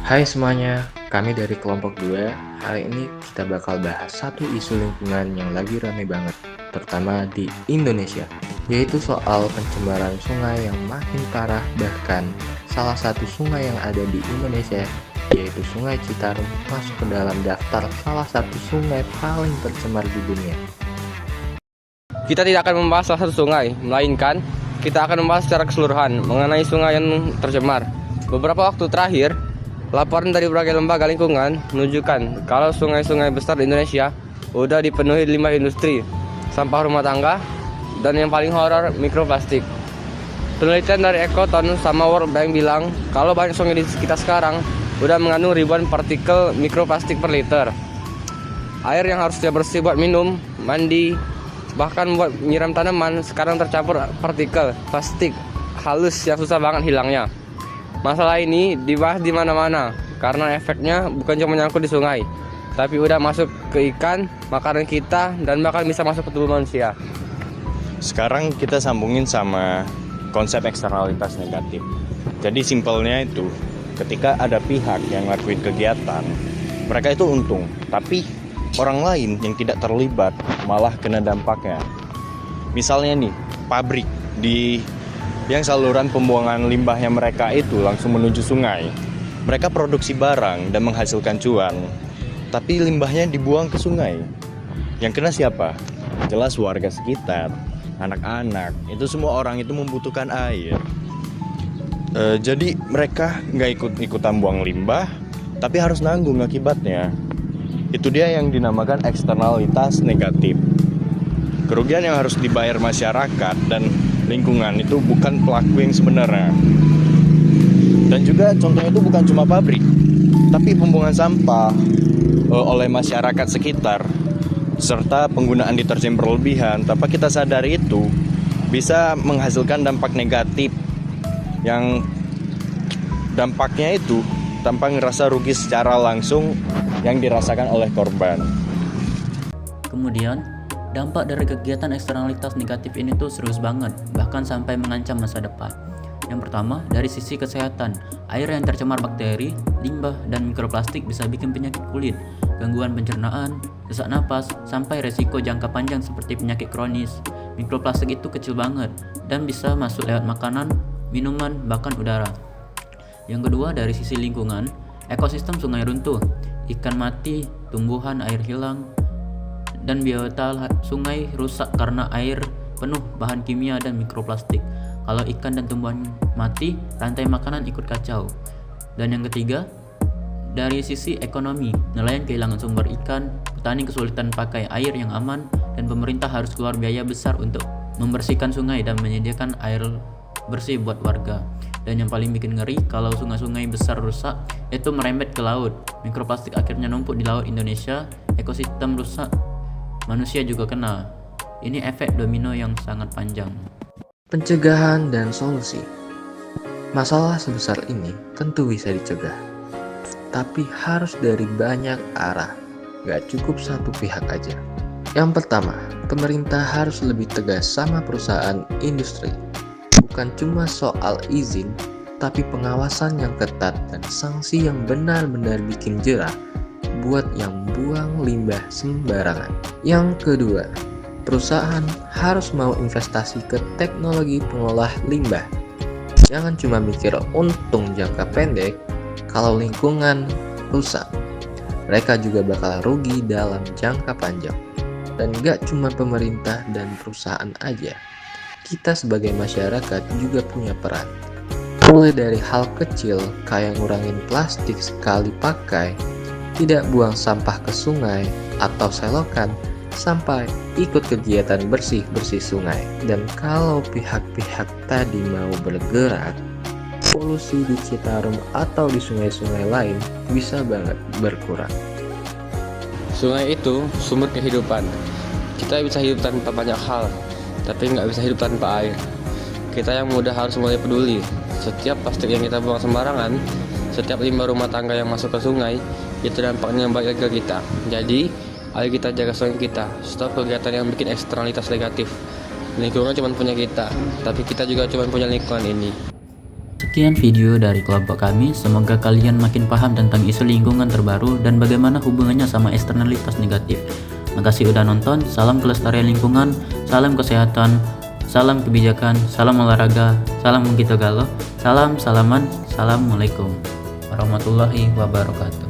Hai semuanya, kami dari kelompok 2. Hari ini kita bakal bahas satu isu lingkungan yang lagi rame banget, terutama di Indonesia, yaitu soal pencemaran sungai yang makin parah. Bahkan salah satu sungai yang ada di Indonesia, yaitu Sungai Citarum, masuk ke dalam daftar salah satu sungai paling tercemar di dunia. Kita tidak akan membahas salah satu sungai, melainkan kita akan membahas secara keseluruhan mengenai sungai yang tercemar. Beberapa waktu terakhir, laporan dari berbagai lembaga lingkungan menunjukkan kalau sungai-sungai besar di Indonesia sudah dipenuhi limbah industri, sampah rumah tangga, dan yang paling horor, mikroplastik. Penelitian dari Ekoton sama World Bank bilang kalau banyak sungai di kita sekarang sudah mengandung ribuan partikel mikroplastik per liter. Air yang harusnya bersih buat minum, mandi, bahkan buat nyiram tanaman sekarang tercampur partikel plastik halus yang susah banget hilangnya. Masalah ini dibahas di mana-mana karena efeknya bukan cuma nyangkut di sungai, tapi udah masuk ke ikan, makanan kita, dan bahkan bisa masuk ke tubuh manusia. Sekarang kita sambungin sama konsep eksternalitas negatif. Jadi simpelnya itu, ketika ada pihak yang ngelakuin kegiatan, mereka itu untung, tapi orang lain yang tidak terlibat malah kena dampaknya. Misalnya nih, pabrik yang saluran pembuangan limbahnya mereka itu langsung menuju sungai. Mereka produksi barang dan menghasilkan cuan, tapi limbahnya dibuang ke sungai. Yang kena siapa? Jelas warga sekitar, anak-anak. Itu semua orang itu membutuhkan air. Jadi mereka nggak ikut-ikutan buang limbah, tapi harus nanggung akibatnya. Itu dia yang dinamakan eksternalitas negatif. Kerugian yang harus dibayar masyarakat dan lingkungan itu bukan pelaku yang sebenarnya. Dan juga contohnya itu bukan cuma pabrik, tapi pembuangan sampah oleh masyarakat sekitar, serta penggunaan deterjen berlebihan tanpa kita sadari itu bisa menghasilkan dampak negatif yang dampaknya itu tanpa ngerasa rugi secara langsung yang dirasakan oleh korban. Kemudian, dampak dari kegiatan eksternalitas negatif ini tuh serius banget, bahkan sampai mengancam masa depan. Yang pertama, dari sisi kesehatan, air yang tercemar bakteri, limbah, dan mikroplastik bisa bikin penyakit kulit, gangguan pencernaan, sesak napas, sampai resiko jangka panjang seperti penyakit kronis. Mikroplastik itu kecil banget dan bisa masuk lewat makanan, minuman, bahkan udara. Yang kedua, dari sisi lingkungan, ekosistem sungai runtuh, ikan mati, tumbuhan air hilang, dan biota sungai rusak karena air penuh bahan kimia dan mikroplastik. Kalau ikan dan tumbuhan mati, rantai makanan ikut kacau. Dan yang ketiga, dari sisi ekonomi, nelayan kehilangan sumber ikan, petani kesulitan pakai air yang aman, dan pemerintah harus keluar biaya besar untuk membersihkan sungai dan menyediakan air bersih buat warga. Dan yang paling bikin ngeri, kalau sungai-sungai besar rusak, itu merembet ke laut. Mikroplastik akhirnya numpuk di laut Indonesia, ekosistem rusak, manusia juga kena. Ini efek domino yang sangat panjang. Pencegahan dan solusi. Masalah sebesar ini tentu bisa dicegah, tapi harus dari banyak arah, gak cukup satu pihak aja. Yang pertama, pemerintah harus lebih tegas sama perusahaan industri. Bukan cuma soal izin, tapi pengawasan yang ketat dan sanksi yang benar-benar bikin jerah buat yang buang limbah sembarangan. Yang kedua, perusahaan harus mau investasi ke teknologi pengolah limbah. Jangan cuma mikir untung jangka pendek. Kalau lingkungan rusak, mereka juga bakal rugi dalam jangka panjang. Dan gak cuma pemerintah dan perusahaan aja, kita sebagai masyarakat juga punya peran. Mulai dari hal kecil kayak ngurangin plastik sekali pakai, tidak buang sampah ke sungai atau selokan, sampai ikut kegiatan bersih-bersih sungai. Dan kalau pihak-pihak tadi mau bergerak, polusi di Citarum atau di sungai-sungai lain bisa banget berkurang. Sungai itu sumber kehidupan. Kita bisa hidup tanpa banyak hal, tapi nggak bisa hidup tanpa air. Kita yang muda harus mulai peduli. Setiap plastik yang kita buang sembarangan, setiap limbah rumah tangga yang masuk ke sungai, itu dampaknya baik ke kita. Jadi, ayo kita jaga sungai kita. Stop kegiatan yang bikin eksternalitas negatif. Lingkungan cuma punya kita, tapi kita juga cuma punya lingkungan ini. Sekian video dari kelompok kami, semoga kalian makin paham tentang isu lingkungan terbaru dan bagaimana hubungannya sama eksternalitas negatif. Makasih udah nonton, salam kelestarian lingkungan, salam kesehatan, salam kebijakan, salam olahraga, salam Gito Galo, salam salaman, assalamualaikum warahmatullahi wabarakatuh.